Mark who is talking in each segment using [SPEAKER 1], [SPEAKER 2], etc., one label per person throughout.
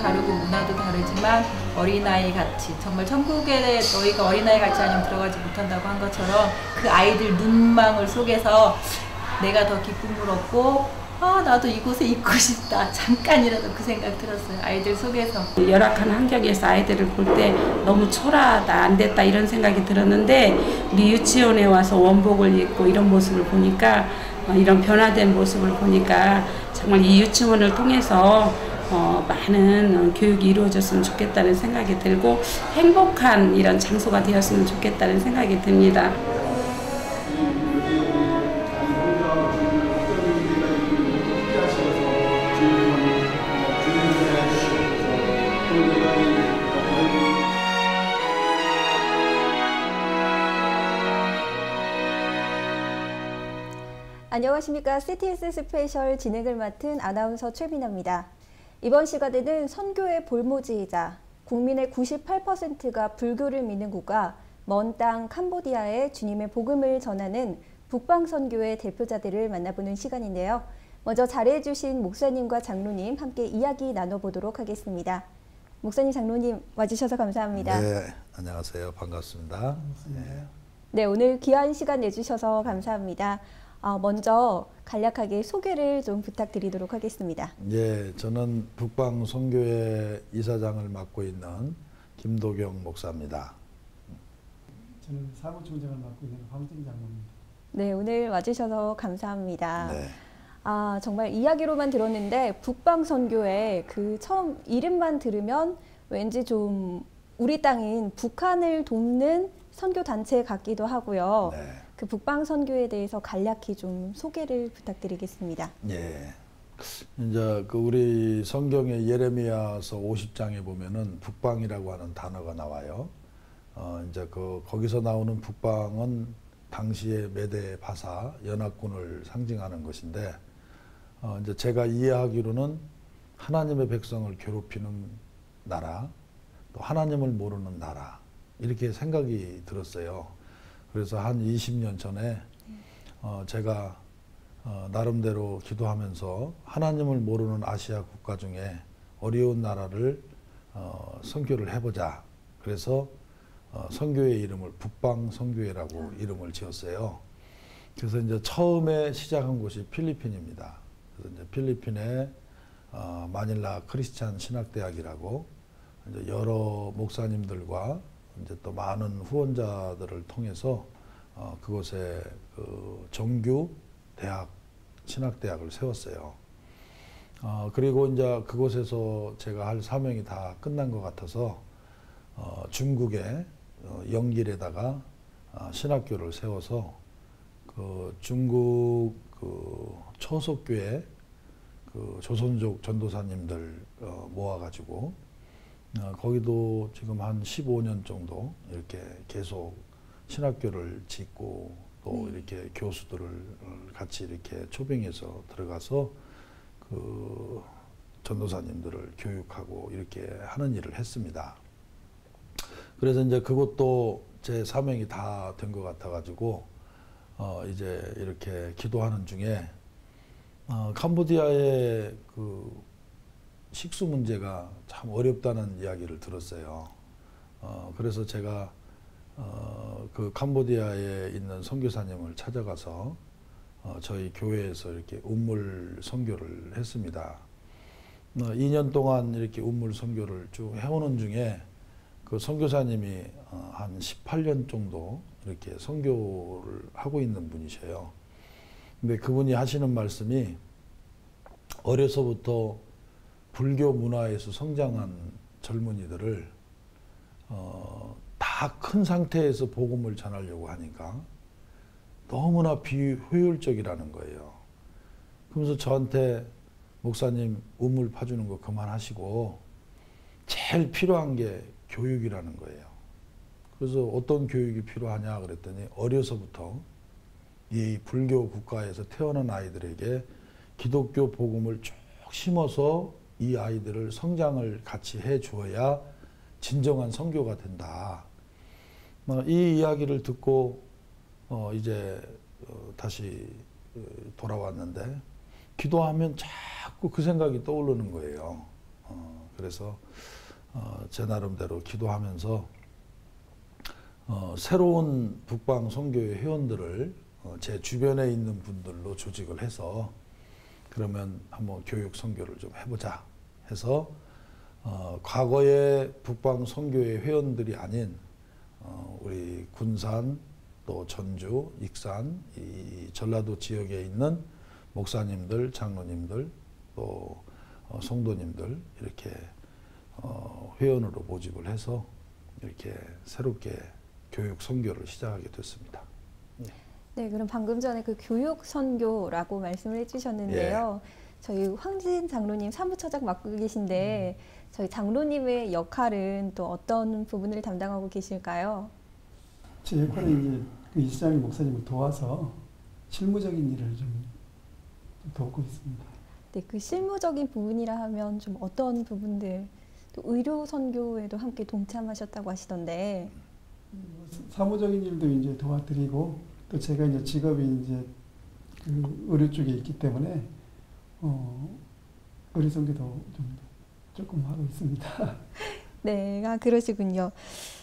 [SPEAKER 1] 다르고 문화도 다르지만 어린아이 같이 정말 천국에 너희가 어린아이 같이 아니면 들어가지 못한다고 한 것처럼 그 아이들 눈망울 속에서 내가 더 기쁨을 얻고 나도 이곳에 있고 싶다. 잠깐이라도 그 생각 들었어요. 아이들 속에서.
[SPEAKER 2] 열악한 환경에서 아이들을 볼 때 너무 초라하다, 안 됐다 이런 생각이 들었는데 우리 유치원에 와서 원복을 입고 이런 모습을 보니까 이런 변화된 모습을 보니까 정말 이 유치원을 통해서 많은 교육이 이루어졌으면 좋겠다는 생각이 들고 행복한 이런 장소가 되었으면 좋겠다는 생각이 듭니다.
[SPEAKER 3] 안녕하십니까. CTS 스페셜 진행을 맡은 아나운서 최민아입니다. 이번 시간에는 선교의 볼모지이자 국민의 98%가 불교를 믿는 국가 먼 땅 캄보디아에 주님의 복음을 전하는 북방선교의 대표자들을 만나보는 시간인데요. 먼저 자리해 주신 목사님과 장로님 함께 이야기 나눠보도록 하겠습니다. 목사님, 장로님 와주셔서 감사합니다.
[SPEAKER 4] 네, 안녕하세요. 반갑습니다.
[SPEAKER 3] 네, 오늘 귀한 시간 내주셔서 감사합니다. 먼저 간략하게 소개를 좀 부탁드리도록 하겠습니다.
[SPEAKER 4] 예, 저는 북방선교회 이사장을 맡고 있는 김도경 목사입니다.
[SPEAKER 5] 저는 사무총장을 맡고 있는 황진 장로입니다.
[SPEAKER 3] 네, 오늘 와주셔서 감사합니다.
[SPEAKER 4] 네.
[SPEAKER 3] 정말 이야기로만 들었는데 북방선교회 그 처음 이름만 들으면 왠지 좀 우리 땅인 북한을 돕는 선교단체 같기도 하고요.
[SPEAKER 4] 네.
[SPEAKER 3] 그 북방선교에 대해서 간략히 좀 소개를 부탁드리겠습니다.
[SPEAKER 4] 예. 이제 그 우리 성경의 예레미야서 50장에 보면은 북방이라고 하는 단어가 나와요. 이제 거기서 나오는 북방은 당시의 메대 바사 연합군을 상징하는 것인데, 이제 제가 이해하기로는 하나님의 백성을 괴롭히는 나라, 또 하나님을 모르는 나라, 이렇게 생각이 들었어요. 그래서 한 20년 전에 제가 나름대로 기도하면서 하나님을 모르는 아시아 국가 중에 어려운 나라를 선교를 해보자. 그래서 선교의 이름을 북방선교회라고 이름을 지었어요. 그래서 이제 처음에 시작한 곳이 필리핀입니다. 그래서 이제 필리핀의 마닐라 크리스찬 신학대학이라고 이제 여러 목사님들과 이제 또 많은 후원자들을 통해서 그곳에 그 정규 대학 신학대학을 세웠어요. 그리고 이제 그곳에서 제가 할 사명이 다 끝난 것 같아서 중국의 영길에다가 신학교를 세워서 그 중국 그 초속교회 그 조선족 전도사님들 모아가지고 거기도 지금 한 15년 정도 이렇게 계속 신학교를 짓고 또 이렇게 교수들을 같이 이렇게 초빙해서 들어가서 그 전도사님들을 교육하고 이렇게 하는 일을 했습니다. 그래서 이제 그것도 제 사명이 다 된 것 같아가지고 이제 이렇게 기도하는 중에 캄보디아의 그 식수 문제가 참 어렵다는 이야기를 들었어요. 그래서 제가 그 캄보디아에 있는 선교사님을 찾아가서 저희 교회에서 이렇게 운물 선교를 했습니다. 2년 동안 이렇게 운물 선교를 쭉 해오는 중에 그 선교사님이 한 18년 정도 이렇게 선교를 하고 있는 분이셔요. 근데 그분이 하시는 말씀이 어려서부터 불교 문화에서 성장한 젊은이들을 다 큰 상태에서 복음을 전하려고 하니까 너무나 비효율적이라는 거예요. 그러면서 저한테 목사님 우물 파주는 거 그만하시고 제일 필요한 게 교육이라는 거예요. 그래서 어떤 교육이 필요하냐 그랬더니 어려서부터 이 불교 국가에서 태어난 아이들에게 기독교 복음을 쭉 심어서 이 아이들을 성장을 같이 해 주어야 진정한 선교가 된다. 이 이야기를 듣고 이제 다시 돌아왔는데 기도하면 자꾸 그 생각이 떠오르는 거예요. 그래서 제 나름대로 기도하면서 새로운 북방 선교회 회원들을 제 주변에 있는 분들로 조직을 해서 그러면 한번 교육 선교를 좀 해보자 해서 과거의 북방 선교회 회원들이 아닌 우리 군산 또 전주, 익산, 이 전라도 지역에 있는 목사님들, 장로님들 또 성도님들 이렇게 회원으로 모집을 해서 이렇게 새롭게 교육 선교를 시작하게 됐습니다.
[SPEAKER 3] 네, 그럼 방금 전에 그 교육 선교라고 말씀을 해주셨는데요. 저희 황진 장로님 사무처장 맡고 계신데 저희 장로님의 역할은 또 어떤 부분을 담당하고 계실까요?
[SPEAKER 5] 제 역할은 이제 그 이시장 목사님을 도와서 실무적인 일을 좀 돕고 있습니다.
[SPEAKER 3] 네, 그 실무적인 부분이라 하면 좀 어떤 부분들, 또 의료 선교에도 함께 동참하셨다고 하시던데.
[SPEAKER 5] 사무적인 일도 이제 도와드리고 또 제가 이제 직업이 이제 그 의료 쪽에 있기 때문에 의료 선교도 좀 조금 하고 있습니다.
[SPEAKER 3] 네, 그러시군요.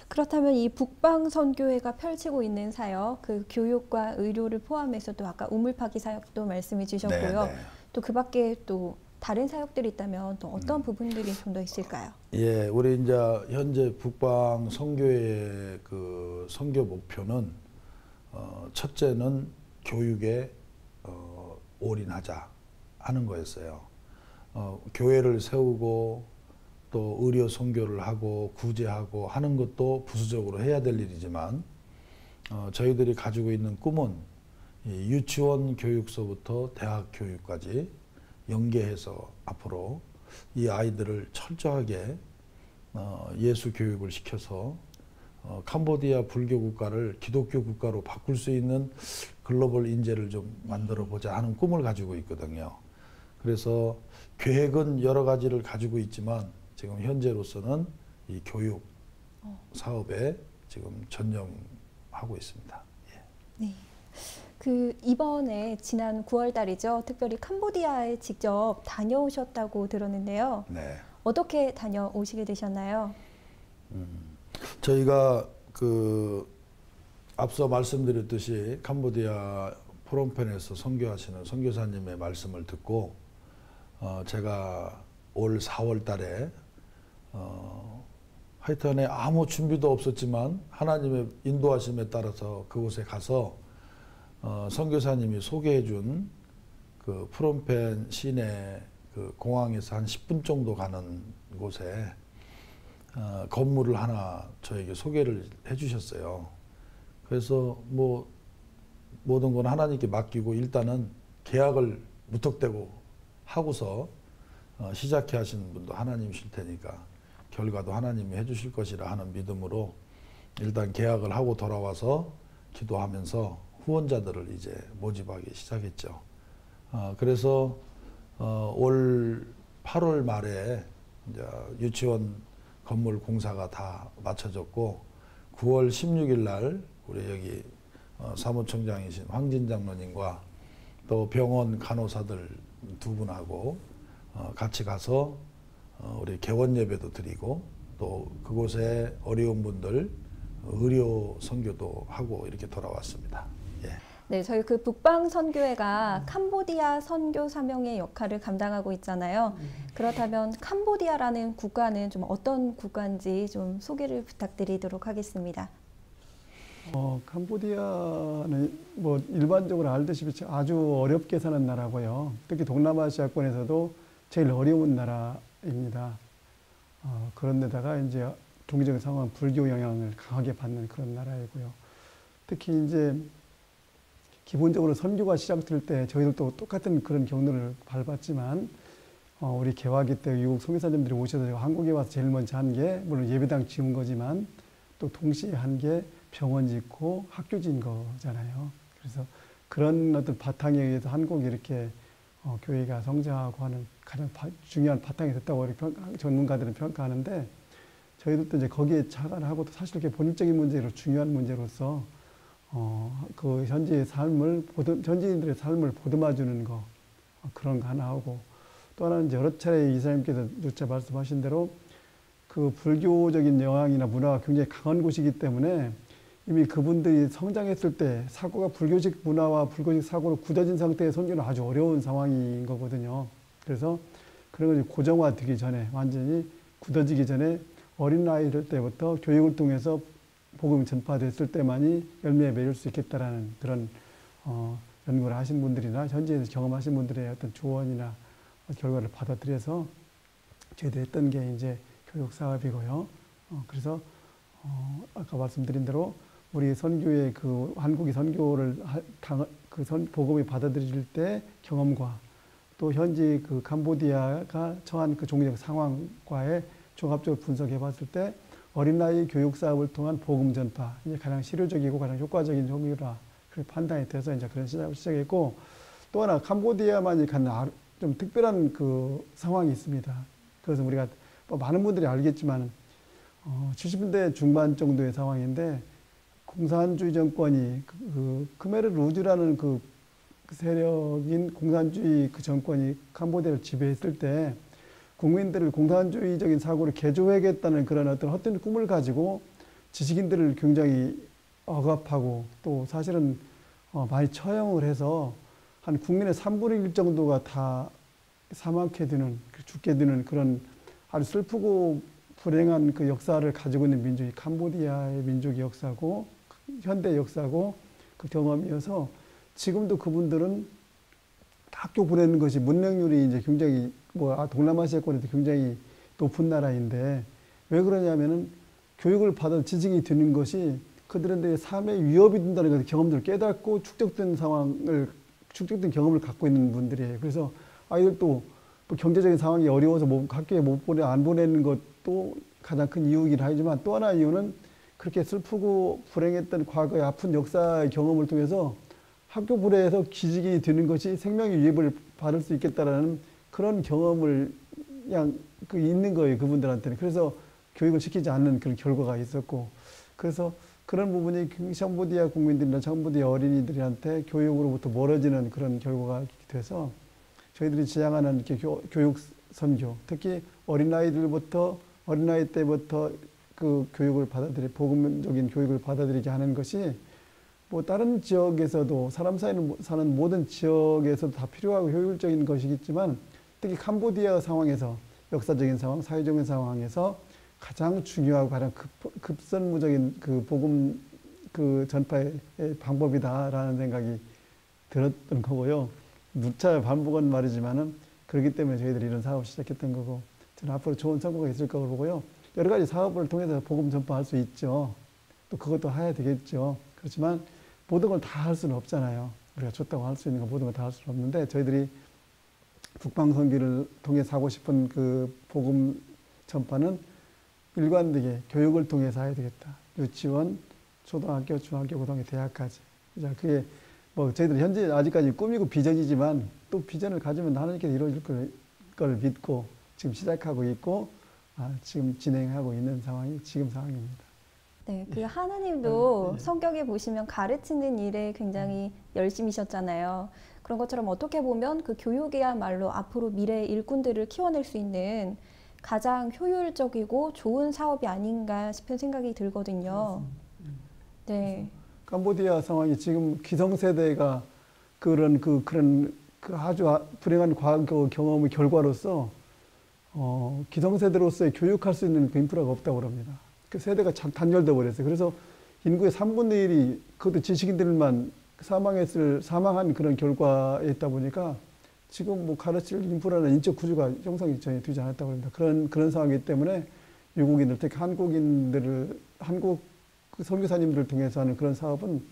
[SPEAKER 3] 그렇다면 이 북방 선교회가 펼치고 있는 사역, 그 교육과 의료를 포함해서 또 아까 우물파기 사역도 말씀해 주셨고요.
[SPEAKER 4] 네, 네.
[SPEAKER 3] 또 그 밖에 또 다른 사역들이 있다면 또 어떤 부분들이 좀 더 있을까요?
[SPEAKER 4] 예, 우리 이제 현재 북방 선교의 그 선교 목표는 첫째는 교육에 올인하자 하는 거였어요. 교회를 세우고 또 의료 선교를 하고 구제하고 하는 것도 부수적으로 해야 될 일이지만 저희들이 가지고 있는 꿈은 이 유치원 교육서부터 대학 교육까지 연계해서 앞으로 이 아이들을 철저하게 예수 교육을 시켜서 캄보디아 불교 국가를 기독교 국가로 바꿀 수 있는 글로벌 인재를 좀 만들어 보자 하는 꿈을 가지고 있거든요. 그래서 계획은 여러 가지를 가지고 있지만 지금 현재로서는 이 교육 사업에 지금 전념하고 있습니다. 예.
[SPEAKER 3] 네. 그 이번에 지난 9월 달이죠. 특별히 캄보디아에 직접 다녀오셨다고 들었는데요.
[SPEAKER 4] 네.
[SPEAKER 3] 어떻게 다녀오시게 되셨나요?
[SPEAKER 4] 저희가 그 앞서 말씀드렸듯이 캄보디아 프놈펜에서 선교하시는 선교사님의 말씀을 듣고 제가 올 4월 달에 하여튼에 아무 준비도 없었지만 하나님의 인도하심에 따라서 그곳에 가서 선교사님이 소개해준 그 프놈펜 시내 그 공항에서 한 10분 정도 가는 곳에 건물을 하나 저에게 소개를 해주셨어요. 그래서 뭐 모든 건 하나님께 맡기고 일단은 계약을 무턱대고 하고서 시작해 하시는 분도 하나님이실 테니까 결과도 하나님이 해주실 것이라 하는 믿음으로 일단 계약을 하고 돌아와서 기도하면서 후원자들을 이제 모집하기 시작했죠. 그래서 올 8월 말에 이제 유치원 건물 공사가 다 마쳐졌고 9월 16일 날 우리 여기 사무총장이신 황진 장로님과 또 병원 간호사들 두 분하고 같이 가서 우리 개원 예배도 드리고 또 그곳에 어려운 분들 의료 선교도 하고 이렇게 돌아왔습니다. 예.
[SPEAKER 3] 네, 저희 그 북방 선교회가 캄보디아 선교 사명의 역할을 감당하고 있잖아요. 그렇다면 캄보디아라는 국가는 좀 어떤 국가인지 좀 소개를 부탁드리도록 하겠습니다.
[SPEAKER 5] 캄보디아는 뭐 일반적으로 알다시피 아주 어렵게 사는 나라고요. 특히 동남아시아권에서도 제일 어려운 나라입니다. 그런데다가 이제 종교적인 상황은 불교 영향을 강하게 받는 그런 나라이고요. 특히 이제 기본적으로 선교가 시작될 때 저희들도 똑같은 그런 경로를 밟았지만 우리 개화기 때 유국 선교사님들이 오셔서 한국에 와서 제일 먼저 한 게 물론 예배당 지은 거지만 또 동시에 한 게 병원 짓고 학교 지은 거잖아요. 그래서 그런 어떤 바탕에 의해서 한국이 이렇게 교회가 성장하고 하는 가장 중요한 바탕이 됐다고 우리 전문가들은 평가하는데 저희들도 이제 거기에 착안하고 또 사실 이렇게 본질적인 문제로 중요한 문제로서 그 현지의 삶을 현지인들의 삶을 보듬어주는 거 그런 거 하나 하고 또 하나는 여러 차례 이사님께서 누차 말씀하신 대로 그 불교적인 영향이나 문화가 굉장히 강한 곳이기 때문에 이미 그분들이 성장했을 때 사고가 불교식 문화와 불교식 사고로 굳어진 상태의 선교는 아주 어려운 상황인 거거든요. 그래서 그런 것이 고정화되기 전에, 완전히 굳어지기 전에 어린 아이들 때부터 교육을 통해서 복음이 전파됐을 때만이 열매에 맺을 수 있겠다라는 그런 연구를 하신 분들이나 현지에서 경험하신 분들의 어떤 조언이나 결과를 받아들여서 저희들이 했던 게 이제 교육 사업이고요. 그래서 아까 말씀드린 대로 우리 선교의 그 한국이 선교를 복음이 받아들일 때 경험과 또 현지 그 캄보디아가 처한 그 종교적 상황과의 종합적으로 분석해 봤을 때 어린아이 교육 사업을 통한 복음 전파, 이제 가장 실효적이고 가장 효과적인 종류라 그렇게 판단이 돼서 이제 그런 시작을 시작했고, 또 하나 캄보디아만이 갖는 좀 특별한 그 상황이 있습니다. 그래서 우리가 많은 분들이 알겠지만 70년대 중반 정도의 상황인데 공산주의 정권이 그 크메르 루즈라는 그 세력인 공산주의 그 정권이 캄보디아를 지배했을 때 국민들을 공산주의적인 사고를 개조해야겠다는 그런 어떤 헛된 꿈을 가지고 지식인들을 굉장히 억압하고 또 사실은 많이 처형을 해서 한 국민의 3분의 1 정도가 다 사망케 되는, 죽게 되는 그런 아주 슬프고 불행한 그 역사를 가지고 있는 민족이 캄보디아의 민족의 역사고 현대 역사고 그 경험이어서 지금도 그분들은 학교 보내는 것이 문맹률이 이제 굉장히 동남아시아권에도 굉장히 높은 나라인데 왜 그러냐면은 교육을 받아 지식이 되는 것이 그들한테 삶의 위협이 된다는 걸 경험들을 깨닫고 축적된 경험을 갖고 있는 분들이에요. 그래서 아이들도 경제적인 상황이 어려워서 학교에 안 보내는 것도 가장 큰 이유이긴 하지만 또 하나 이유는 그렇게 슬프고 불행했던 과거의 아픈 역사의 경험을 통해서 학교 불에서 기직이 되는 것이 생명의 위협을 받을 수 있겠다라는 그런 경험을 그냥 있는 거예요, 그분들한테는. 그래서 교육을 시키지 않는 그런 결과가 있었고, 그래서 그런 부분이 캄보디아 국민들이나 캄보디아 어린이들한테 교육으로부터 멀어지는 그런 결과가 돼서 저희들이 지향하는 이렇게 교육 선교, 특히 어린아이 때부터 그 교육을 복음적인 교육을 받아들이게 하는 것이 다른 지역에서도 사람 사는 모든 지역에서도 다 필요하고 효율적인 것이겠지만 특히 캄보디아 상황에서 역사적인 상황, 사회적인 상황에서 가장 중요하고 가장 급선무적인 그 복음 그 전파의 방법이다라는 생각이 들었던 거고요. 누차 반복은 말이지만은 그렇기 때문에 저희들이 이런 사업을 시작했던 거고 저는 앞으로 좋은 성과가 있을 거라고 보고요. 여러 가지 사업을 통해서 복음 전파할 수 있죠. 또 그것도 해야 되겠죠. 그렇지만 모든 걸 다 할 수는 없잖아요. 우리가 좋다고 할 수 있는 거 모든 걸 다 할 수는 없는데 저희들이 북방선교를 통해서 하고 싶은 그 복음 전파는 일관되게 교육을 통해서 해야 되겠다. 유치원, 초등학교, 중학교, 고등학교, 대학까지. 그게 저희들 현재 아직까지 꿈이고 비전이지만 또 비전을 가지면 하나님께서 이루어질 걸 믿고 지금 시작하고 있고 지금 진행하고 있는 상황이 지금 상황입니다.
[SPEAKER 3] 네, 그 하나님도 성경에 보시면 가르치는 일에 굉장히 열심이셨잖아요. 그런 것처럼 어떻게 보면 그 교육이야말로 앞으로 미래의 일꾼들을 키워낼 수 있는 가장 효율적이고 좋은 사업이 아닌가 싶은 생각이 들거든요. 네.
[SPEAKER 5] 캄보디아 상황이 지금 기성세대가 그런 아주 불행한 과거 경험의 결과로서 기성세대로서의 교육할 수 있는 그 인프라가 없다고 합니다. 그 세대가 단절돼 버렸어요. 그래서 인구의 3분의 1이 그것도 지식인들만 사망한 그런 결과에 있다 보니까 지금 가르칠 인프라나 인적 구조가 형성이 전혀 되지 않았다고 합니다. 그런 상황이기 때문에 유국인들, 특히 한국 선교사님들을 통해서 하는 그런 사업은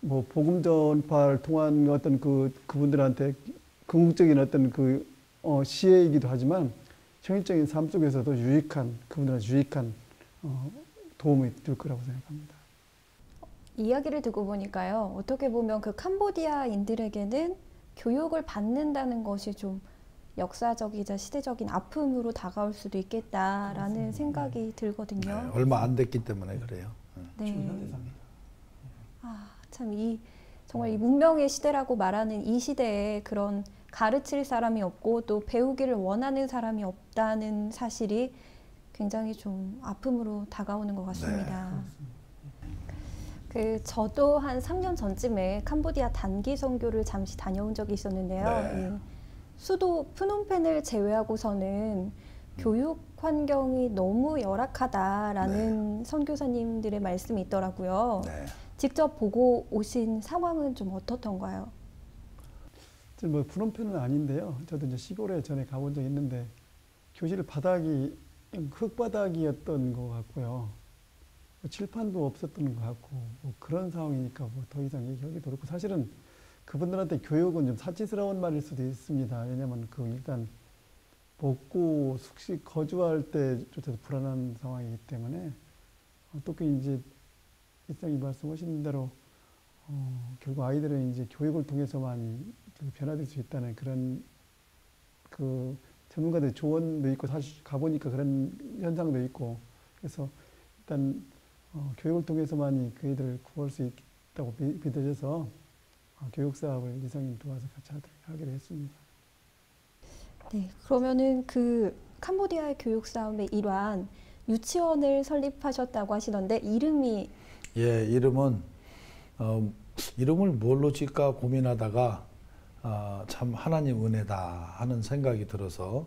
[SPEAKER 5] 복음 전파를 통한 어떤 그분들한테 궁극적인 어떤 시혜이기도 하지만 현실적인 삶 속에서도 그분들한테 유익한 도움이 될 거라고 생각합니다.
[SPEAKER 3] 이야기를 듣고 보니까요. 어떻게 보면 그 캄보디아인들에게는 교육을 받는다는 것이 좀 역사적이자 시대적인 아픔으로 다가올 수도 있겠다라는 생각이 들거든요.
[SPEAKER 4] 네, 얼마 안 됐기 때문에 그래요.
[SPEAKER 3] 네. 참 정말 이 문명의 시대라고 말하는 이 시대에 그런 가르칠 사람이 없고 또 배우기를 원하는 사람이 없다는 사실이 굉장히 좀 아픔으로 다가오는 것 같습니다. 저도 한 3년 전쯤에 캄보디아 단기 선교를 잠시 다녀온 적이 있었는데요.
[SPEAKER 4] 네.
[SPEAKER 3] 수도 프놈펜을 제외하고서는 교육 환경이 너무 열악하다라는 선교사님들의 말씀이 있더라고요.
[SPEAKER 4] 네.
[SPEAKER 3] 직접 보고 오신 상황은 좀 어떻던가요?
[SPEAKER 5] 뭐 프놈펜은 아닌데요. 저도 이제 시골에 전에 가본 적이 있는데 교실 바닥이 흙바닥이었던 것 같고요. 칠판도 없었던 것 같고 뭐 그런 상황이니까 뭐 더 이상 얘기하기도 그렇고 사실은 그분들한테 교육은 좀 사치스러운 말일 수도 있습니다. 왜냐하면 일단 먹고 숙식 거주할 때조차도 불안한 상황이기 때문에 특히 이제 일상이 말씀하신 대로 결국 아이들은 이제 교육을 통해서만 변화될 수 있다는 그런 전문가들의 조언도 있고 사실 가보니까 그런 현상도 있고 그래서 일단 교육을 통해서만이 그 애들을 구할 수 있다고 믿어져서 교육 사업을 이성님 도와서 같이 하기로 했습니다.
[SPEAKER 3] 네, 그러면은 캄보디아의 교육 사업의 일환 유치원을 설립하셨다고 하시던데 이름이
[SPEAKER 4] 예, 이름은 이름을 뭘로 짓까 고민하다가 참 하나님 은혜다 하는 생각이 들어서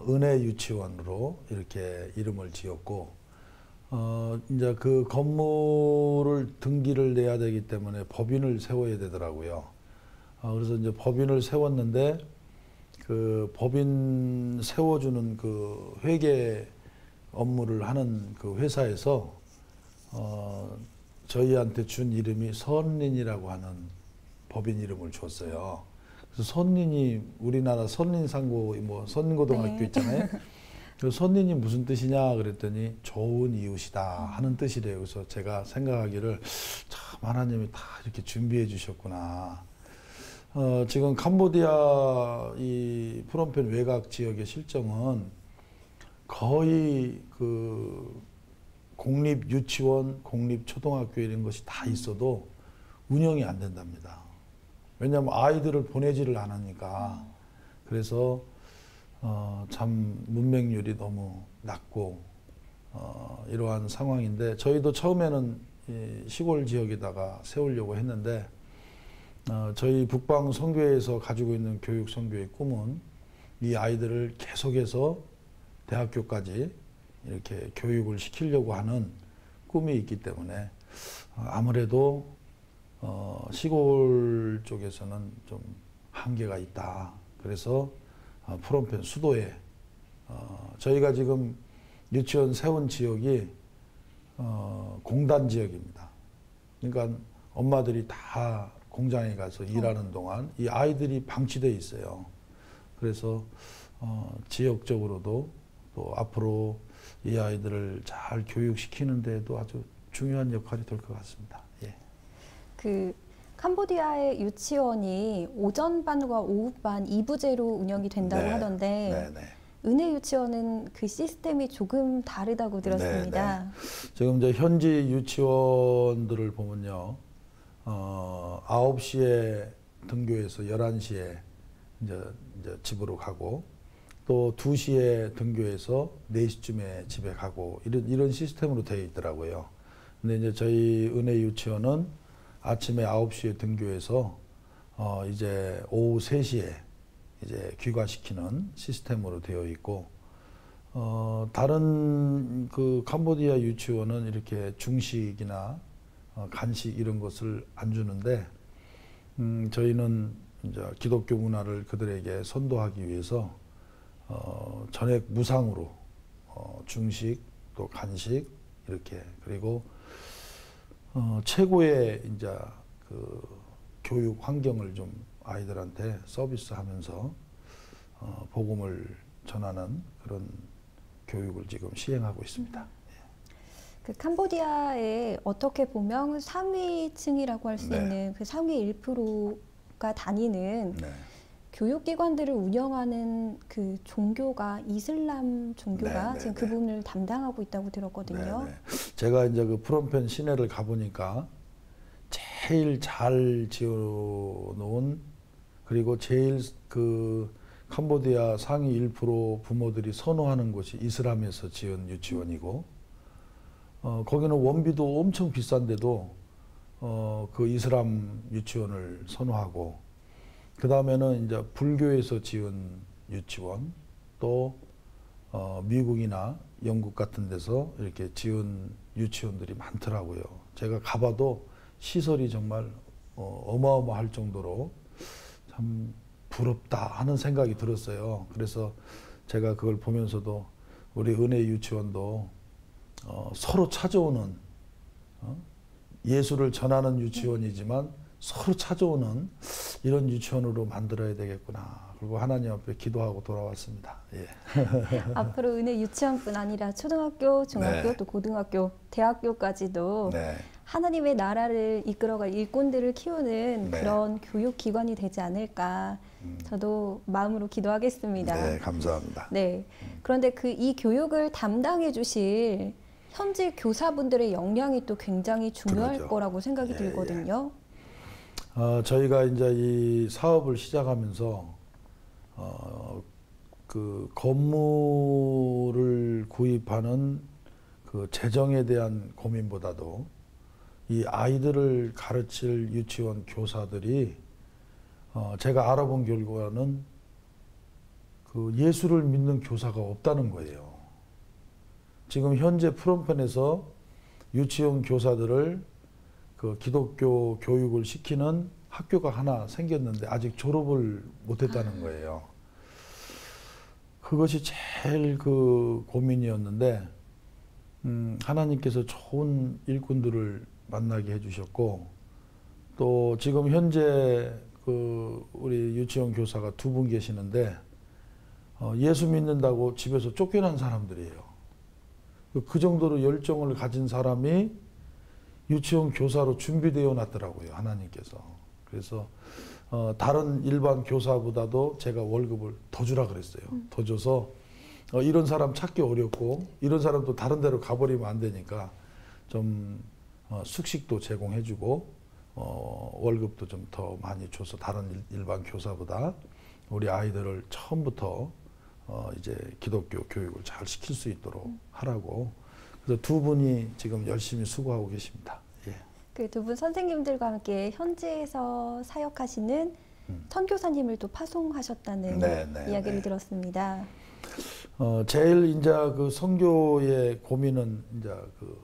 [SPEAKER 4] 은혜 유치원으로 이렇게 이름을 지었고 이제 그 건물을 등기를 내야 되기 때문에 법인을 세워야 되더라고요. 그래서 이제 법인을 세웠는데 그 법인 세워주는 그 회계 업무를 하는 그 회사에서 저희한테 준 이름이 선린이라고 하는 법인 이름을 줬어요. 그래서 선린이 우리나라 선린상고 뭐 선린고등학교 있잖아요. 그 선린이 무슨 뜻이냐 그랬더니 좋은 이웃이다 하는 뜻이래요. 그래서 제가 생각하기를 참 하나님이 다 이렇게 준비해 주셨구나. 지금 캄보디아 이 프놈펜 외곽 지역의 실정은 거의 공립 유치원, 공립 초등학교 이런 것이 다 있어도 운영이 안 된답니다. 왜냐하면 아이들을 보내지를 않으니까. 그래서 참 문맹률이 너무 낮고 이러한 상황인데 저희도 처음에는 이 시골 지역에다가 세우려고 했는데 저희 북방 선교회에서 가지고 있는 교육 선교의 꿈은 이 아이들을 계속해서 대학교까지 이렇게 교육을 시키려고 하는 꿈이 있기 때문에 아무래도 시골 쪽에서는 좀 한계가 있다. 그래서 프놈펜 수도에 저희가 지금 유치원 세운 지역이 공단 지역입니다. 그러니까 엄마들이 다 공장에 가서 일하는 동안 이 아이들이 방치되어 있어요. 그래서 지역적으로도 또 앞으로 이 아이들을 잘 교육시키는 데에도 아주 중요한 역할이 될 것 같습니다. 예.
[SPEAKER 3] 캄보디아의 유치원이 오전반과 오후반 2부제로 운영이 된다고
[SPEAKER 4] 네.
[SPEAKER 3] 하던데
[SPEAKER 4] 네, 네.
[SPEAKER 3] 은혜 유치원은 그 시스템이 조금 다르다고 들었습니다.
[SPEAKER 4] 네, 네. 지금 이제 현지 유치원들을 보면요. 9시에 등교해서 11시에 이제 집으로 가고 또 2시에 등교해서 4시쯤에 집에 가고 이런 시스템으로 되어 있더라고요. 근데 이제 저희 은혜 유치원은 아침에 9시에 등교해서 이제 오후 3시에 이제 귀가시키는 시스템으로 되어 있고 다른 그 캄보디아 유치원은 이렇게 중식이나 간식 이런 것을 안 주는데 저희는 이제 기독교 문화를 그들에게 선도하기 위해서 전액 무상으로 중식 또 간식 이렇게 그리고 최고의 이제 그 교육 환경을 좀 아이들한테 서비스하면서 복음을 전하는 그런 교육을 지금 시행하고 있습니다.
[SPEAKER 3] 캄보디아에 어떻게 보면 상위층이라고 할 수
[SPEAKER 4] 네.
[SPEAKER 3] 있는 그 상위 1%가 다니는
[SPEAKER 4] 네.
[SPEAKER 3] 교육기관들을 운영하는 그 종교가 이슬람 종교가
[SPEAKER 4] 네,
[SPEAKER 3] 지금
[SPEAKER 4] 네,
[SPEAKER 3] 그
[SPEAKER 4] 네.
[SPEAKER 3] 부분을 담당하고 있다고 들었거든요.
[SPEAKER 4] 네, 네. 제가 이제 그 프놈펜 시내를 가보니까 제일 잘 지어놓은 그리고 제일 그 캄보디아 상위 1% 부모들이 선호하는 곳이 이슬람에서 지은 유치원이고, 거기는 원비도 엄청 비싼데도 그 이슬람 유치원을 선호하고, 그 다음에는 이제 불교에서 지은 유치원, 또 미국이나 영국 같은 데서 이렇게 지은 유치원들이 많더라고요. 제가 가봐도 시설이 정말 어마어마할 정도로 참 부럽다 하는 생각이 들었어요. 그래서 제가 그걸 보면서도 우리 은혜 유치원도 서로 찾아오는, 예수를 전하는 유치원이지만 서로 찾아오는 이런 유치원으로 만들어야 되겠구나. 그리고 하나님 앞에 기도하고 돌아왔습니다. 예.
[SPEAKER 3] 앞으로 은혜 유치원뿐 아니라 초등학교, 중학교,
[SPEAKER 4] 네.
[SPEAKER 3] 또 고등학교, 대학교까지도
[SPEAKER 4] 네.
[SPEAKER 3] 하나님의 나라를 이끌어갈 일꾼들을 키우는
[SPEAKER 4] 네.
[SPEAKER 3] 그런 교육기관이 되지 않을까. 저도 마음으로 기도하겠습니다.
[SPEAKER 4] 네, 감사합니다.
[SPEAKER 3] 네. 그런데 이 교육을 담당해 주실 현지 교사분들의 역량이 또 굉장히 중요할
[SPEAKER 4] 그러죠.
[SPEAKER 3] 거라고 생각이
[SPEAKER 4] 예,
[SPEAKER 3] 들거든요.
[SPEAKER 4] 저희가 이제 이 사업을 시작하면서 그 건물을 구입하는 그 재정에 대한 고민보다도 이 아이들을 가르칠 유치원 교사들이 제가 알아본 결과는 그 예수를 믿는 교사가 없다는 거예요. 지금 현재 프롬펜에서 유치원 교사들을 그 기독교 교육을 시키는 학교가 하나 생겼는데 아직 졸업을 못했다는 거예요. 그것이 제일 그 고민이었는데, 하나님께서 좋은 일꾼들을 만나게 해주셨고, 또 지금 현재 그 우리 유치원 교사가 2분 계시는데 예수 믿는다고 집에서 쫓겨난 사람들이에요. 그 정도로 열정을 가진 사람이 유치원 교사로 준비되어 놨더라고요, 하나님께서. 그래서 다른 일반 교사보다도 제가 월급을 더 주라 그랬어요. 더 줘서 이런 사람 찾기 어렵고, 이런 사람도 다른 데로 가버리면 안 되니까 좀 숙식도 제공해주고 월급도 좀 더 많이 줘서 다른 일반 교사보다 우리 아이들을 처음부터 이제 기독교 교육을 잘 시킬 수 있도록 하라고. 그래서 2분이 지금 열심히 수고하고 계십니다. 예.
[SPEAKER 3] 그 2분 선생님들과 함께 현지에서 사역하시는 선교사님을 또 파송하셨다는 이야기를 들었습니다.
[SPEAKER 4] 제일 이제 그 선교의 고민은 이제 그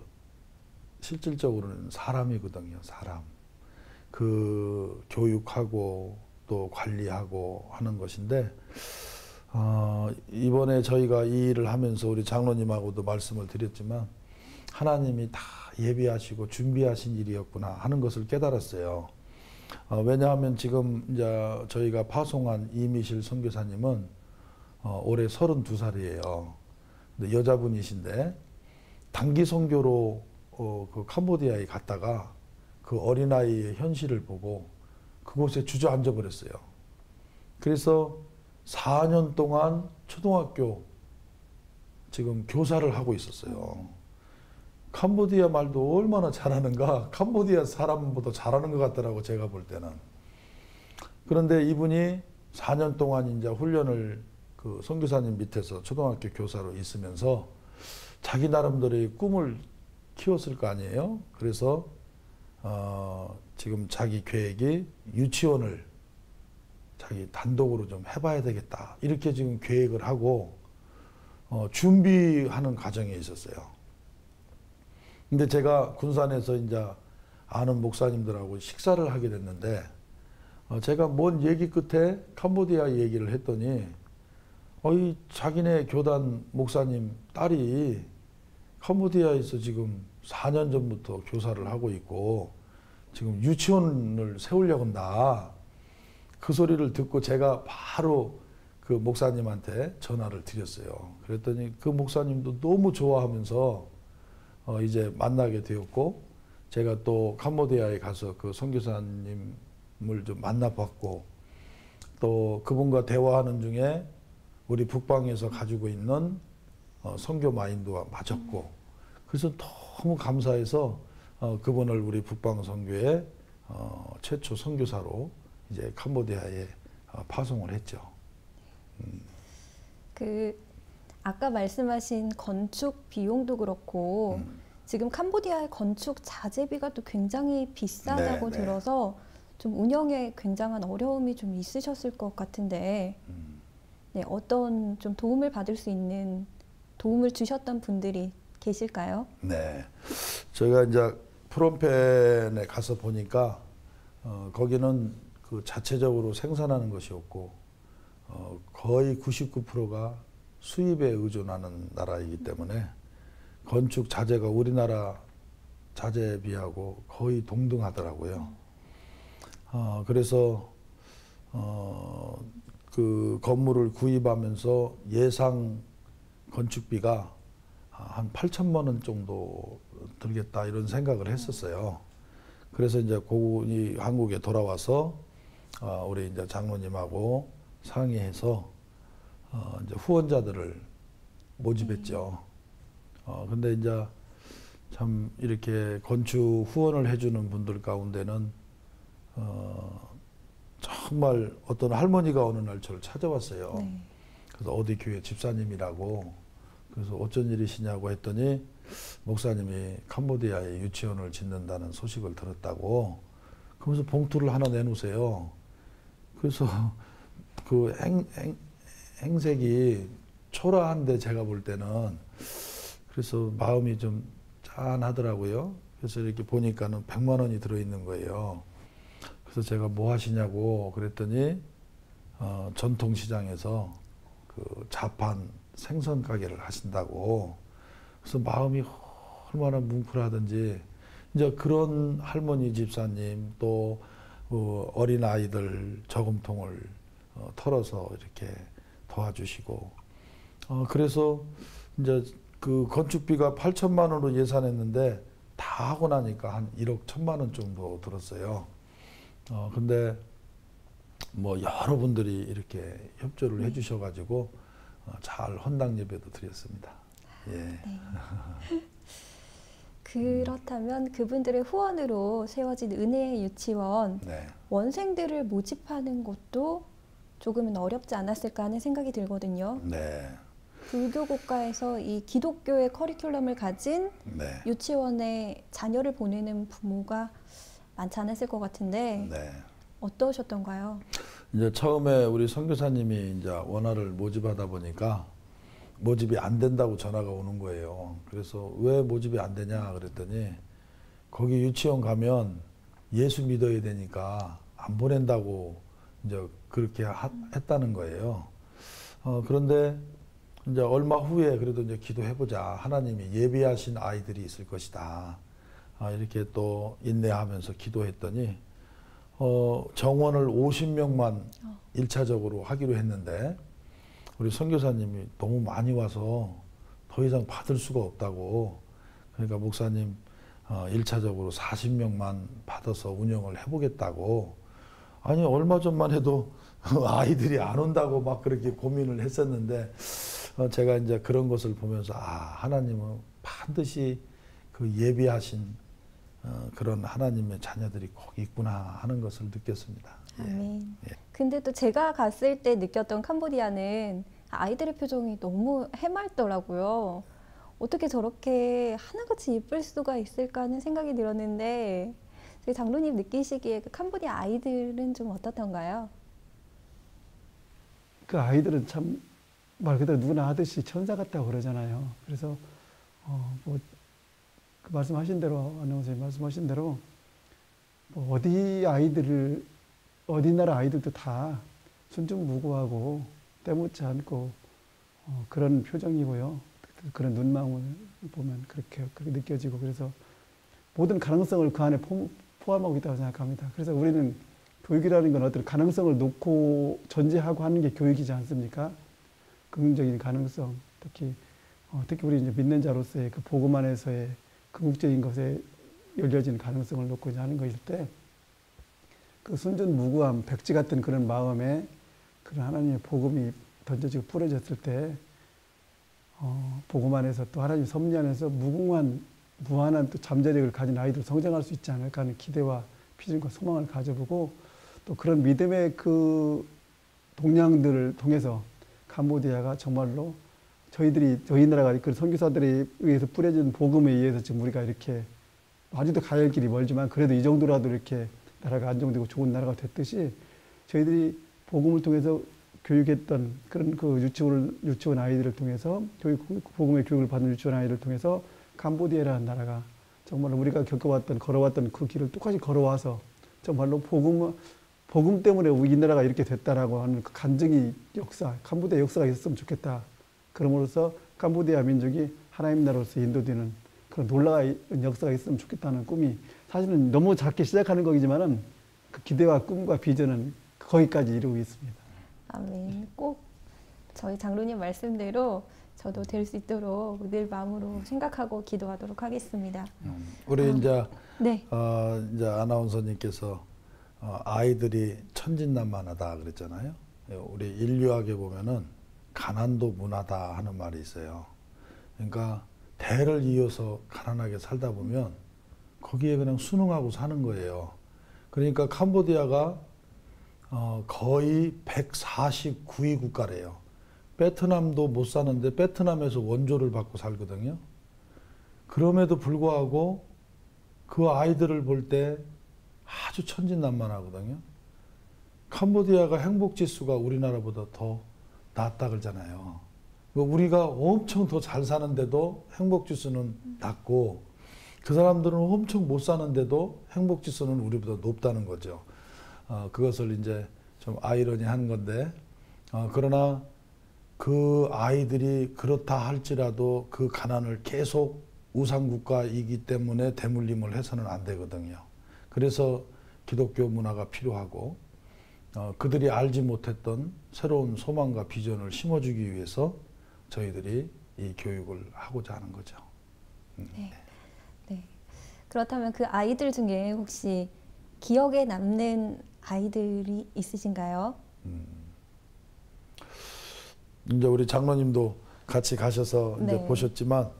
[SPEAKER 4] 실질적으로는 사람이거든요. 사람. 그 교육하고 또 관리하고 하는 것인데, 이번에 저희가 이 일을 하면서 우리 장로님하고도 말씀을 드렸지만 하나님이 다 예비하시고 준비하신 일이었구나 하는 것을 깨달았어요. 왜냐하면 지금 이제 저희가 파송한 이미실 선교사님은 올해 32살이에요. 근데 여자분이신데 단기 선교로 그 캄보디아에 갔다가 그 어린아이의 현실을 보고 그곳에 주저앉아 버렸어요. 그래서 4년 동안 초등학교 지금 교사를 하고 있었어요. 캄보디아 말도 얼마나 잘하는가, 캄보디아 사람보다 잘하는 것 같더라고, 제가 볼 때는. 그런데 이분이 4년 동안 이제 훈련을 그 선교사님 밑에서 초등학교 교사로 있으면서 자기 나름대로의 꿈을 키웠을 거 아니에요. 그래서 지금 자기 계획이 유치원을 자기 단독으로 좀 해봐야 되겠다, 이렇게 지금 계획을 하고 준비하는 과정에 있었어요. 근데 제가 군산에서 이제 아는 목사님들하고 식사를 하게 됐는데 제가 뭔 얘기 끝에 캄보디아 얘기를 했더니 이 자기네 교단 목사님 딸이 캄보디아에서 지금 4년 전부터 교사를 하고 있고 지금 유치원을 세우려고 한다. 그 소리를 듣고 제가 바로 그 목사님한테 전화를 드렸어요. 그랬더니 그 목사님도 너무 좋아하면서 이제 만나게 되었고, 제가 또 캄보디아에 가서 그 선교사님을 좀 만나봤고, 또 그분과 대화하는 중에 우리 북방에서 가지고 있는 선교 마인드와 맞았고, 그래서 너무 감사해서 그분을 우리 북방 선교의 최초 선교사로 이제 캄보디아에 파송을 했죠.
[SPEAKER 3] 그 아까 말씀하신 건축 비용도 그렇고 지금 캄보디아의 건축 자재비가 또 굉장히 비싸다고
[SPEAKER 4] 네, 네.
[SPEAKER 3] 들어서 좀 운영에 굉장한 어려움이 좀 있으셨을 것 같은데 네, 어떤 좀 도움을 받을 수 있는 도움을 주셨던 분들이 계실까요?
[SPEAKER 4] 네, 저희가 이제 프롬펜에 가서 보니까 거기는 그 자체적으로 생산하는 것이었고 거의 99%가 수입에 의존하는 나라이기 때문에 건축 자재가 우리나라 자재에 비하고 거의 동등하더라고요. 그래서 그 건물을 구입하면서 예상 건축비가 한 8천만 원 정도 들겠다 이런 생각을 했었어요. 그래서 이제 고군이 한국에 돌아와서 우리 이제 장로님하고 상의해서 이제 후원자들을 모집했죠. 근데 이제 참 이렇게 건축 후원을 해주는 분들 가운데는 정말 어떤 할머니가 어느 날 저를 찾아왔어요.
[SPEAKER 3] 네.
[SPEAKER 4] 그래서 어디 교회 집사님이라고, 그래서 어쩐 일이시냐고 했더니 목사님이 캄보디아에 유치원을 짓는다는 소식을 들었다고, 그러면서 봉투를 하나 내놓으세요. 그래서 그 행색이 초라한데 제가 볼 때는, 그래서 마음이 좀 짠하더라고요. 그래서 이렇게 보니까는 100만 원이 들어있는 거예요. 그래서 제가 뭐 하시냐고 그랬더니 전통시장에서 그 자판 생선 가게를 하신다고. 그래서 마음이 얼마나 뭉클하든지, 이제 그런 할머니 집사님 또 어린 아이들 저금통을 털어서 이렇게 도와주시고, 그래서 이제 그 건축비가 8천만 원으로 예산했는데 다 하고 나니까 한 1억 1천만 원 정도 들었어요. 근데 뭐 여러분들이 이렇게 협조를 해주셔가지고 잘 헌당 예배도 드렸습니다. 예.
[SPEAKER 3] 네. 그렇다면 그분들의 후원으로 세워진 은혜의 유치원
[SPEAKER 4] 네.
[SPEAKER 3] 원생들을 모집하는 것도 조금은 어렵지 않았을까 하는 생각이 들거든요.
[SPEAKER 4] 네.
[SPEAKER 3] 불교 국가에서 이 기독교의 커리큘럼을 가진
[SPEAKER 4] 네.
[SPEAKER 3] 유치원에 자녀를 보내는 부모가 많지 않았을 것 같은데
[SPEAKER 4] 네.
[SPEAKER 3] 어떠셨던가요?
[SPEAKER 4] 이제 처음에 우리 선교사님이 이제 원화를 모집하다 보니까 모집이 안 된다고 전화가 오는 거예요. 그래서 왜 모집이 안 되냐 그랬더니 거기 유치원 가면 예수 믿어야 되니까 안 보낸다고 이제 그렇게 했다는 거예요. 그런데 이제 얼마 후에 그래도 이제 기도해보자. 하나님이 예비하신 아이들이 있을 것이다. 이렇게 또 인내하면서 기도했더니 정원을 50명만 1차적으로 하기로 했는데 우리 선교사님이 너무 많이 와서 더 이상 받을 수가 없다고, 그러니까 목사님 1차적으로 40명만 받아서 운영을 해보겠다고. 아니 얼마 전만 해도 아이들이 안 온다고 막 그렇게 고민을 했었는데 제가 이제 그런 것을 보면서 하나님은 반드시 그 예비하신 그런 하나님의 자녀들이 꼭 있구나 하는 것을 느꼈습니다.
[SPEAKER 3] 아멘.
[SPEAKER 4] 예.
[SPEAKER 3] 근데 또 제가 갔을 때 느꼈던 캄보디아는 아이들의 표정이 너무 해맑더라고요. 어떻게 저렇게 하나같이 예쁠 수가 있을까 하는 생각이 들었는데 저희 장로님 느끼시기에 그 캄보디아 아이들은 좀 어떻던가요?
[SPEAKER 5] 그 아이들은 참 말 그대로 누구나 하듯이 천사 같다고 그러잖아요. 그래서 뭐 그 말씀하신 대로 아나운서님 말씀하신 대로 뭐 어디 나라 아이들도 다 순종무구하고 때묻지 않고 그런 표정이고요. 그런 눈망울 보면 그렇게 느껴지고, 그래서 모든 가능성을 그 안에 포함하고 있다고 생각합니다. 그래서 우리는 교육이라는 건 어떤 가능성을 놓고 전제하고 하는 게 교육이지 않습니까? 긍정적인 가능성, 특히 우리 이제 믿는 자로서의 그 복음 안에서의 궁극적인 것에 열려진 가능성을 놓고 이제 하는 것일 때, 그 순전무구함, 백지 같은 그런 마음에 그런 하나님의 복음이 던져지고 뿌려졌을 때, 복음 안에서 또 하나님 섭리 안에서 무한한 또 잠재력을 가진 아이들 성장할 수 있지 않을까 하는 기대와 비전과 소망을 가져보고, 또 그런 믿음의 그 동량들을 통해서 캄보디아가 정말로 저희 나라가 그 선교사들에 의해서 뿌려진 복음에 의해서 지금 우리가 이렇게 아직도 가야 할 길이 멀지만 그래도 이 정도라도 이렇게 나라가 안정되고 좋은 나라가 됐듯이 저희들이 복음을 통해서 교육했던 그런 그 유치원 아이들을 통해서 복음의 교육을 받는 유치원 아이들을 통해서 캄보디아라는 나라가 정말 우리가 걸어왔던 그 길을 똑같이 걸어와서 정말로 복음 때문에 이 나라가 이렇게 됐다라고 하는 그 간증이 캄보디아 역사가 있었으면 좋겠다. 그럼으로써 캄보디아 민족이 하나님 나라로서 인도되는 그런 놀라운 역사가 있으면 좋겠다는 꿈이 사실은 너무 작게 시작하는 거지만은 그 기대와 꿈과 비전은 거기까지 이루고 있습니다.
[SPEAKER 3] 아멘. 꼭 저희 장로님 말씀대로 저도 될 수 있도록 늘 마음으로 생각하고 기도하도록 하겠습니다.
[SPEAKER 4] 우리 이제
[SPEAKER 3] 네.
[SPEAKER 4] 이제 아나운서님께서 아이들이 천진난만하다 그랬잖아요. 우리 인류학에 보면은 가난도 문화다 하는 말이 있어요. 그러니까 대를 이어서 가난하게 살다 보면 거기에 그냥 순응하고 사는 거예요. 그러니까 캄보디아가 거의 149위 국가래요. 베트남도 못 사는데 베트남에서 원조를 받고 살거든요. 그럼에도 불구하고 그 아이들을 볼 때 아주 천진난만하거든요. 캄보디아가 행복지수가 우리나라보다 더 낮다 그러잖아요. 우리가 엄청 더 잘 사는데도 행복지수는 낮고 그 사람들은 엄청 못 사는데도 행복지수는 우리보다 높다는 거죠. 그것을 이제 좀 아이러니한 건데 그러나 그 아이들이 그렇다 할지라도 그 가난을 계속 우상국가이기 때문에 대물림을 해서는 안 되거든요. 그래서 기독교 문화가 필요하고 그들이 알지 못했던 새로운 소망과 비전을 심어주기 위해서 저희들이 이 교육을 하고자 하는 거죠.
[SPEAKER 3] 네. 네. 그렇다면 그 아이들 중에 혹시 기억에 남는 아이들이 있으신가요?
[SPEAKER 4] 이제 우리 장로님도 같이 가셔서 이제
[SPEAKER 3] 네.
[SPEAKER 4] 보셨지만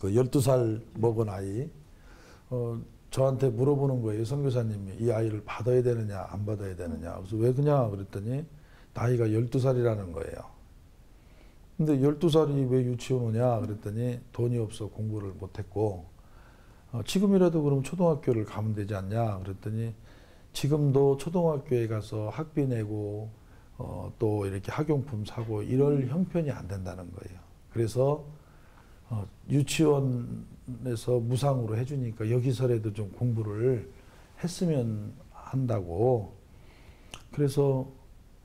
[SPEAKER 4] 그 12살 먹은 아이 저한테 물어보는 거예요. 선교사님이 이 아이를 받아야 되느냐 안 받아야 되느냐. 그래서 왜 그냐 그랬더니 나이가 12살이라는 거예요. 근데 12살이 왜 유치원 오냐 그랬더니 돈이 없어 공부를 못했고 지금이라도 그럼 초등학교를 가면 되지 않냐 그랬더니 지금도 초등학교에 가서 학비 내고 또 이렇게 학용품 사고 이럴 형편이 안 된다는 거예요. 그래서 유치원에서 무상으로 해주니까 여기서라도 좀 공부를 했으면 한다고. 그래서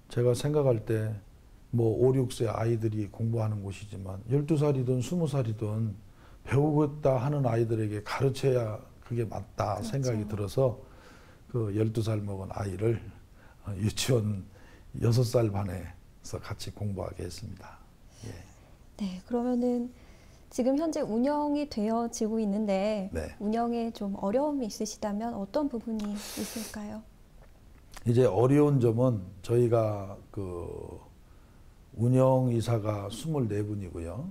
[SPEAKER 4] 제가 생각할 때 뭐 5, 6세 아이들이 공부하는 곳이지만 12살이든 20살이든 배우겠다 하는 아이들에게 가르쳐야 그게 맞다 그렇죠. 생각이 들어서 그 12살 먹은 아이를 유치원 6살 반에서 같이 공부하게 했습니다. 예.
[SPEAKER 3] 네, 그러면은 지금 현재 운영이 되어지고 있는데
[SPEAKER 4] 네.
[SPEAKER 3] 운영에 좀 어려움이 있으시다면 어떤 부분이 있을까요?
[SPEAKER 4] 이제 어려운 점은 저희가 그 운영이사가 24분이고요.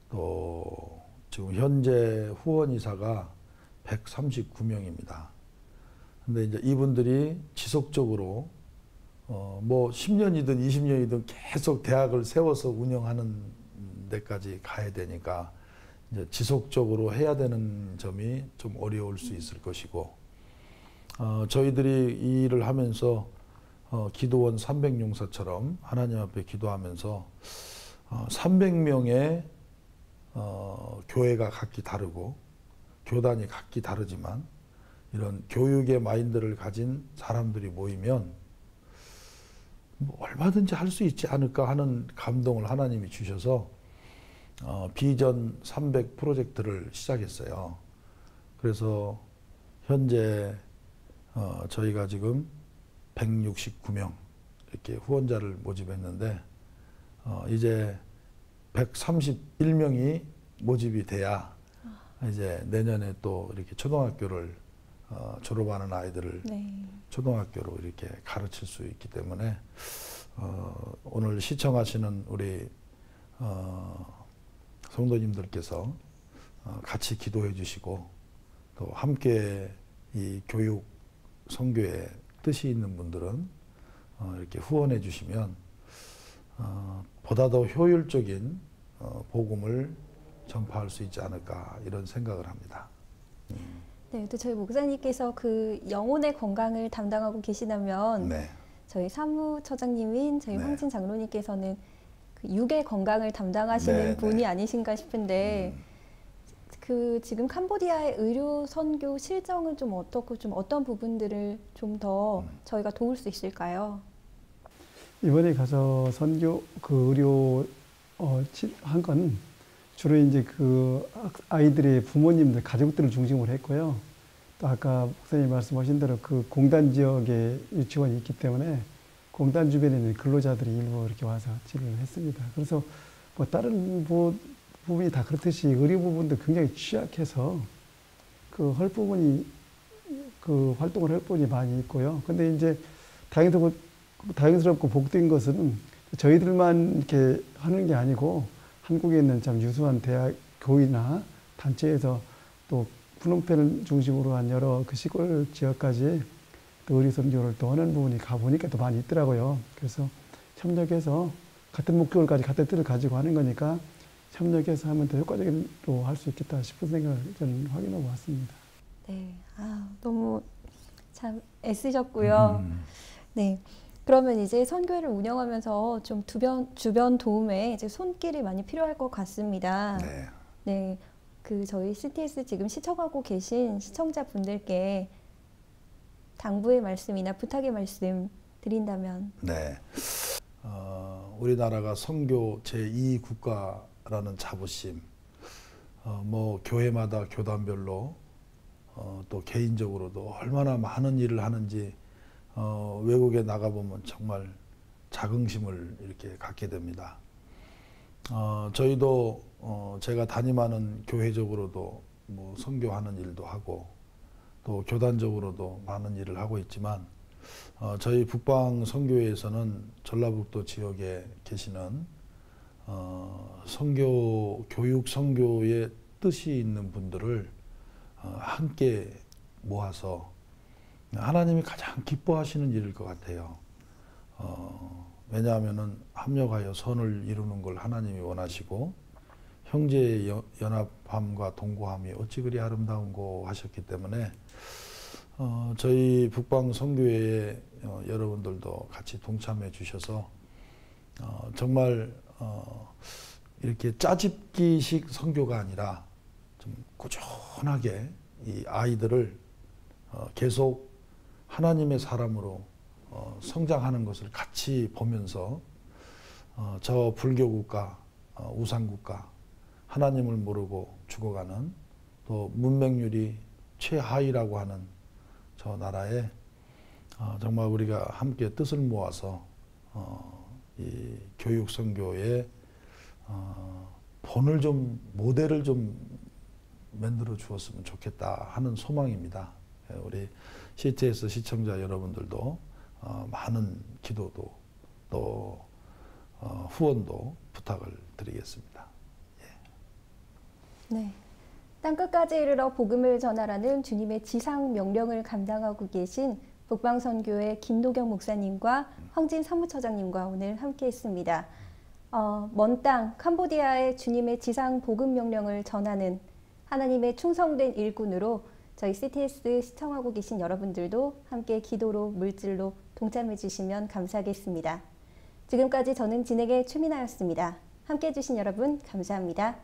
[SPEAKER 4] 또 지금 현재 후원이사가 139명입니다. 근데 이제 이분들이 지속적으로 뭐 10년이든 20년이든 계속 대학을 세워서 운영하는 데까지 가야 되니까 이제 지속적으로 해야 되는 점이 좀 어려울 수 있을 것이고 저희들이 이 일을 하면서 기도원 300용사처럼 하나님 앞에 기도하면서 300명의 교회가 각기 다르고 교단이 각기 다르지만 이런 교육의 마인드를 가진 사람들이 모이면 뭐 얼마든지 할 수 있지 않을까 하는 감동을 하나님이 주셔서 비전 300 프로젝트를 시작했어요. 그래서 현재 저희가 지금 169명 이렇게 후원자를 모집했는데 이제 131명이 모집이 돼야 이제 내년에 또 이렇게 초등학교를 졸업하는 아이들을
[SPEAKER 3] 네.
[SPEAKER 4] 초등학교로 이렇게 가르칠 수 있기 때문에 오늘 시청하시는 우리 성도님들께서 같이 기도해 주시고 또 함께 이 교육 선교에 뜻이 있는 분들은 이렇게 후원해 주시면 보다 더 효율적인 복음을 전파할 수 있지 않을까 이런 생각을 합니다.
[SPEAKER 3] 네, 또 저희 목사님께서 그 영혼의 건강을 담당하고 계시다면
[SPEAKER 4] 네.
[SPEAKER 3] 저희 사무처장님인 저희
[SPEAKER 4] 네.
[SPEAKER 3] 황진 장로님께서는 그 육의 건강을 담당하시는
[SPEAKER 4] 네,
[SPEAKER 3] 분이
[SPEAKER 4] 네.
[SPEAKER 3] 아니신가 싶은데 그 지금 캄보디아의 의료 선교 실정은 좀 어떻고 좀 어떤 부분들을 좀 더 저희가 도울 수 있을까요?
[SPEAKER 5] 이번에 가서 선교 그 의료 한 건 주로 이제 그 아이들의 부모님들 가족들을 중심으로 했고요. 또 아까 목사님 말씀하신 대로 그 공단 지역에 유치원이 있기 때문에 공단 주변에 있는 근로자들이 일부 이렇게 와서 치료를 했습니다. 그래서 뭐 다른 부분이 다 그렇듯이 의료 부분도 굉장히 취약해서 그 할 부분이 그 활동을 할 부분이 많이 있고요. 근데 이제 다행스럽고 복된 것은 저희들만 이렇게 하는 게 아니고 한국에 있는 참 유수한 대학, 교회나 단체에서 또 푸놈펜을 중심으로 한 여러 그 시골 지역까지 또 의료 선교를 또 하는 부분이 가보니까 또 많이 있더라고요. 그래서 협력해서 같은 목표를 같은 뜻을 가지고 하는 거니까 협력해서 하면 더 효과적으로 할 수 있겠다 싶은 생각을 저는 확인하고 왔습니다.
[SPEAKER 3] 네, 너무 참 애쓰셨고요. 네. 그러면 이제 선교회를 운영하면서 좀 주변 도움에 이제 손길이 많이 필요할 것 같습니다.
[SPEAKER 4] 네.
[SPEAKER 3] 네. 그 저희 CTS 지금 시청하고 계신 시청자분들께 당부의 말씀이나 부탁의 말씀 드린다면.
[SPEAKER 4] 네. 우리나라가 선교 제2국가라는 자부심, 뭐 교회마다 교단별로 또 개인적으로도 얼마나 많은 일을 하는지 외국에 나가보면 정말 자긍심을 이렇게 갖게 됩니다. 저희도 제가 담임하는 교회적으로도 뭐 선교하는 일도 하고 또 교단적으로도 많은 일을 하고 있지만 저희 북방 선교회에서는 전라북도 지역에 계시는 선교 교육 선교의 뜻이 있는 분들을 함께 모아서 하나님이 가장 기뻐하시는 일일 것 같아요. 왜냐하면은 합력하여 선을 이루는 걸 하나님이 원하시고 형제의 연합함과 동거함이 어찌 그리 아름다운고 하셨기 때문에 저희 북방 선교회에 여러분들도 같이 동참해 주셔서 정말 이렇게 짜집기식 선교가 아니라 좀 꾸준하게 이 아이들을 계속 하나님의 사람으로 성장하는 것을 같이 보면서 저 불교국가, 우상국가, 하나님을 모르고 죽어가는 또 문맹률이 최하위라고 하는 저 나라에 정말 우리가 함께 뜻을 모아서 이 교육 선교의 본을 좀 모델을 좀 만들어 주었으면 좋겠다 하는 소망입니다. 우리 CTS 시청자 여러분들도 많은 기도도 또 후원도 부탁을 드리겠습니다. 예.
[SPEAKER 3] 네. 땅끝까지 이르러 복음을 전하라는 주님의 지상 명령을 감당하고 계신 북방선교회 김도경 목사님과 황진 사무처장님과 오늘 함께했습니다. 먼 땅 캄보디아의 주님의 지상 복음 명령을 전하는 하나님의 충성된 일꾼으로 저희 CTS 시청하고 계신 여러분들도 함께 기도로 물질로 동참해 주시면 감사하겠습니다. 지금까지 저는 진행의 최민아였습니다. 함께해 주신 여러분 감사합니다.